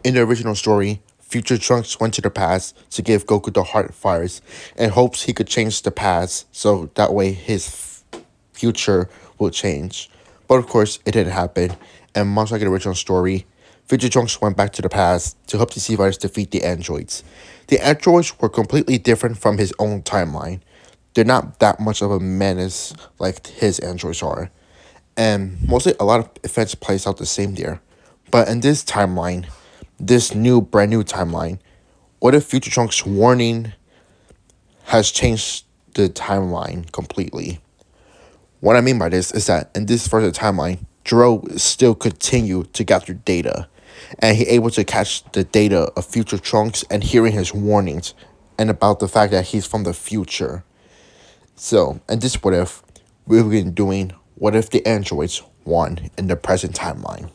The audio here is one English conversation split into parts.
In the original story, future Trunks went to the past to give Goku the heart fires in hopes he could change the past so that way his future will change. But of course, it didn't happen, and much like the original story, future Trunks went back to the past to help the Zfighter defeat the androids. The androids were completely different from his own timeline. They're not that much of a menace like his androids are, and mostly a lot of events plays out the same there. But in this timeline, this brand new timeline, what if Future Trunks' warning has changed the timeline completely? What I mean by this is that in this further timeline, Gero still continue to gather data, and he able to catch the data of Future Trunks and hearing his warnings, and about the fact that he's from the future. So, and this what if we've been doing what if the androids won in the present timeline.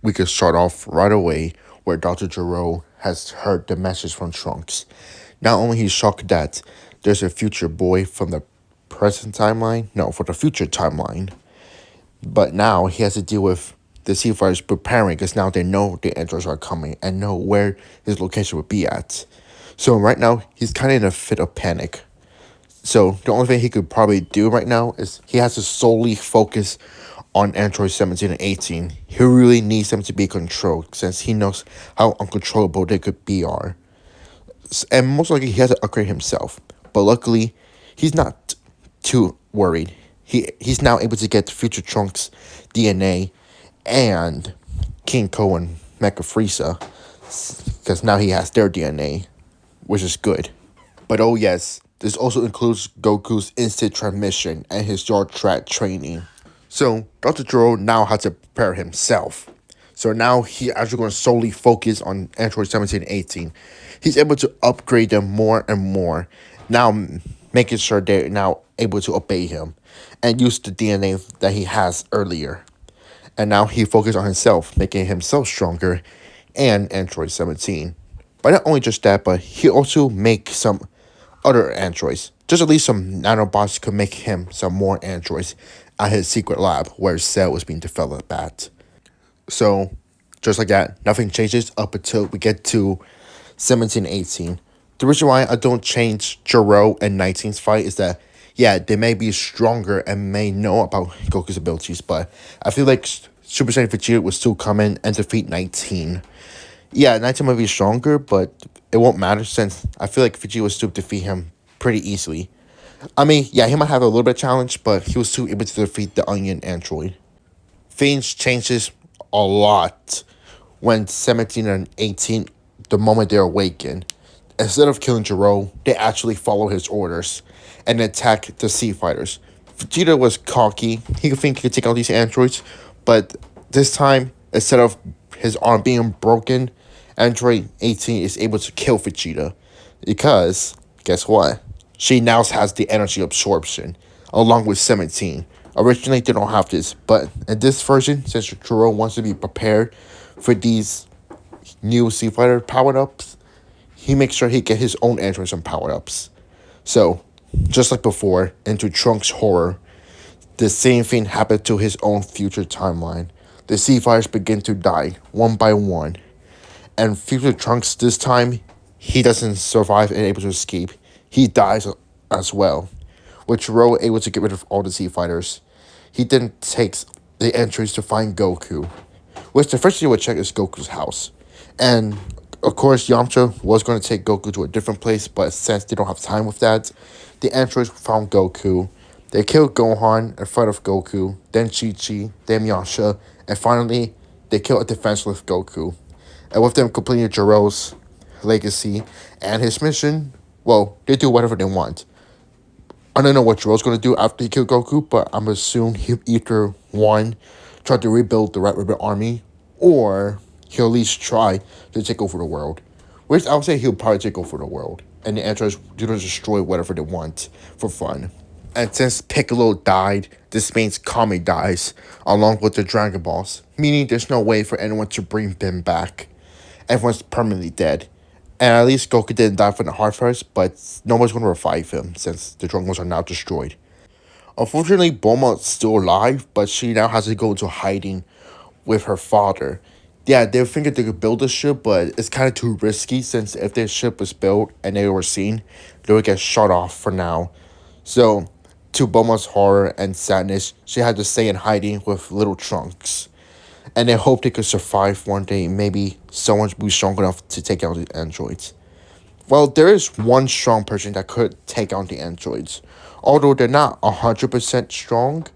We could start off right away where Dr. Gero has heard the message from Trunks. Not only he's shocked that there's a future boy from the present timeline, no, for the future timeline, but now he has to deal with the Sea Fighters preparing because now they know the androids are coming and know where his location would be at. So right now he's kind of in a fit of panic. So the only thing he could probably do right now is he has to solely focus on Android 17 and 18. He really needs them to be controlled since he knows how uncontrollable they could be are. And most likely he has to upgrade himself. But luckily, he's not too worried. He's now able to get Future Trunks DNA and King Ko and Mecha Frieza because now he has their DNA, which is good. But oh yes, this also includes Goku's instant transmission and his yard track training. So Dr. Gero now has to prepare himself. So now he actually going to solely focus on Android 17 and 18. He's able to upgrade them more and more. Now making sure they're now able to obey him and use the DNA that he has earlier. And now he focuses on himself, making himself stronger and Android 17. But not only just that, but he also makes some other androids. Just at least some nanobots could make him some more androids at his secret lab where Cell was being developed at. So, just like that, nothing changes up until we get to 17, 18. The reason why I don't change Gero and 19's fight is that, yeah, they may be stronger and may know about Goku's abilities, but I feel like Super Saiyan Vegeta would still come in and defeat 19. Yeah, 19 might be stronger, but it won't matter since I feel like Vegeta will still defeat him pretty easily. I mean, yeah, he might have a little bit of challenge, but he was still able to defeat the Onion Android. Things changes a lot when 17 and 18, the moment they awaken. Instead of killing Gero, they actually follow his orders and attack the Sea Fighters. Vegeta was cocky. He could think he could take out these androids, but this time, instead of his arm being broken, Android 18 is able to kill Vegeta. Because, guess what? She now has the energy absorption, along with 17. Originally, they don't have this, but in this version, since Gero wants to be prepared for these new Sea Fighter power ups, he makes sure he get his own androids and power ups. So, just like before, into Trunks' horror, the same thing happened to his own future timeline. The Sea Fighters begin to die one by one, and future Trunks this time, he doesn't survive and able to escape. He dies as well, with Gero able to get rid of all the Sea Fighters. He then takes the entries to find Goku, which the first thing he would check is Goku's house. And of course, Yamcha was going to take Goku to a different place, but since they don't have time with that, the androids found Goku. They killed Gohan in front of Goku, then Chi-Chi, then Yamcha, and finally, they killed a defenseless Goku. And with them completing Gero's legacy and his mission, well, they do whatever they want. I don't know what Gero's going to do after he killed Goku, but I'm assuming he'll either, one, try to rebuild the Red Ribbon Army, or he'll at least try to take over the world. Which I would say he'll probably take over the world. And the androids do destroy whatever they want for fun. And since Piccolo died, this means Kami dies, along with the Dragon Balls, meaning there's no way for anyone to bring them back. Everyone's permanently dead. And at least Goku didn't die from the heart first, but nobody's going to revive him since the Dragon Balls are now destroyed. Unfortunately, Bulma's still alive, but she now has to go into hiding with her father. Yeah, they figured they could build a ship, but it's kind of too risky since if their ship was built and they were seen, they would get shot off for now. So, to Bulma's horror and sadness, she had to stay in hiding with little Trunks. And they hoped they could survive one day. Maybe someone would be strong enough to take out the androids. Well, there is one strong person that could take out the androids. Although they're not 100% strong,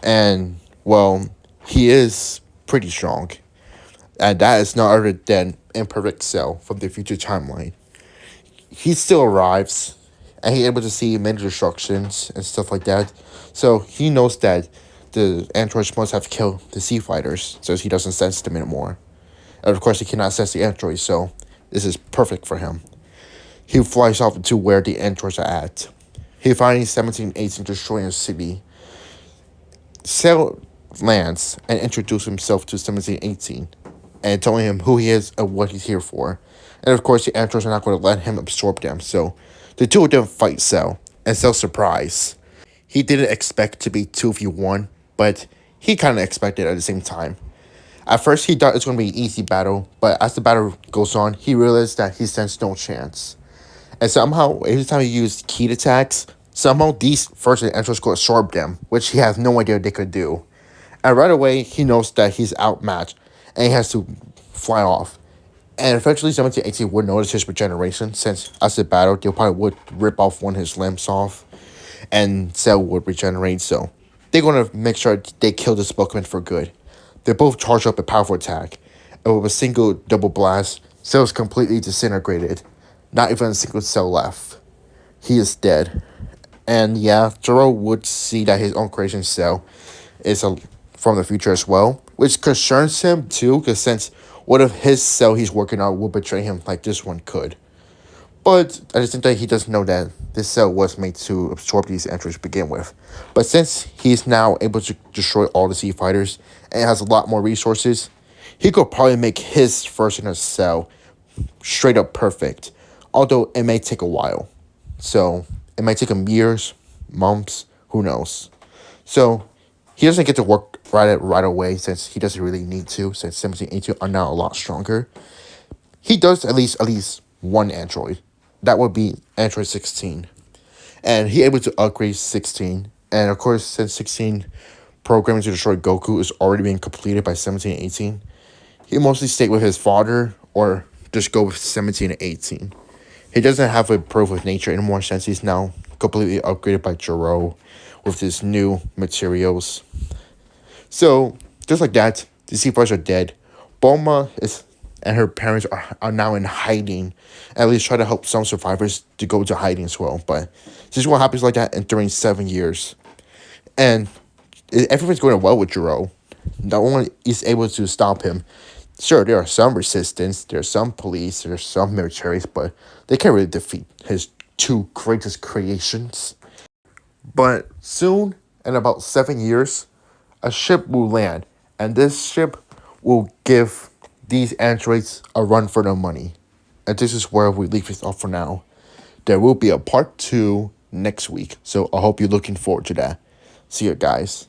and, well, he is pretty strong. And that is none other than Imperfect Cell from the future timeline. He still arrives, and he's able to see many destructions and stuff like that. So he knows that the androids must have killed the Zfighters, so he doesn't sense them anymore. And of course, he cannot sense the androids, so this is perfect for him. He flies off to where the androids are at. He finds 1718 destroying a city. Cell lands and introduces himself to 1718 and telling him who he is and what he's here for. And of course, the androids are not going to let him absorb them, so the two of them fight Cell, and Cell's surprised. He didn't expect to be 2v1, but he kind of expected at the same time. At first, he thought it was going to be an easy battle, but as the battle goes on, he realized that he stands no chance. And somehow, every time he used key attacks, somehow these first androids could absorb them, which he has no idea they could do. And right away, he knows that he's outmatched, and he has to fly off. And eventually, 1718 would notice his regeneration, since as the battle, they probably would rip off one of his limbs off, and Cell would regenerate, so they're going to make sure they kill this Pokemon for good. They both charge up a powerful attack, and with a single double blast, Cell is completely disintegrated. Not even a single cell left. He is dead. And yeah, Gero would see that his own creation Cell is from the future as well, which concerns him too, because since what if his cell he's working on will betray him like this one could? But at the same time, he doesn't know that this cell was made to absorb these androids to begin with. But since he's now able to destroy all the Zfighters and has a lot more resources, he could probably make his version of Cell straight up perfect. Although it may take a while. So it might take him years, months, who knows. So he doesn't get to work right away since he doesn't really need to, since 1782 are now a lot stronger. He does at least one android. That would be Android 16. And he able to upgrade 16. And of course, since 16 programming to destroy Goku is already being completed by 1718, he mostly stayed with his father or just go with 1718. He doesn't have a proof of nature anymore since he's now completely upgraded by Gero with his new materials. So, just like that, the Zfighter are dead. Bulma is and her parents are now in hiding. At least try to help some survivors to go to hiding as well. But this is what happens like that in during 7 years. And everything's going well with Gero. No one is able to stop him. Sure, there are some resistance, there's some police, there's some militaries, but they can't really defeat his two greatest creations. But soon, in about 7 years, a ship will land, and this ship will give these androids a run for their money. And this is where we leave it off for now. There will be a part 2 next week, so I hope you're looking forward to that. See you guys.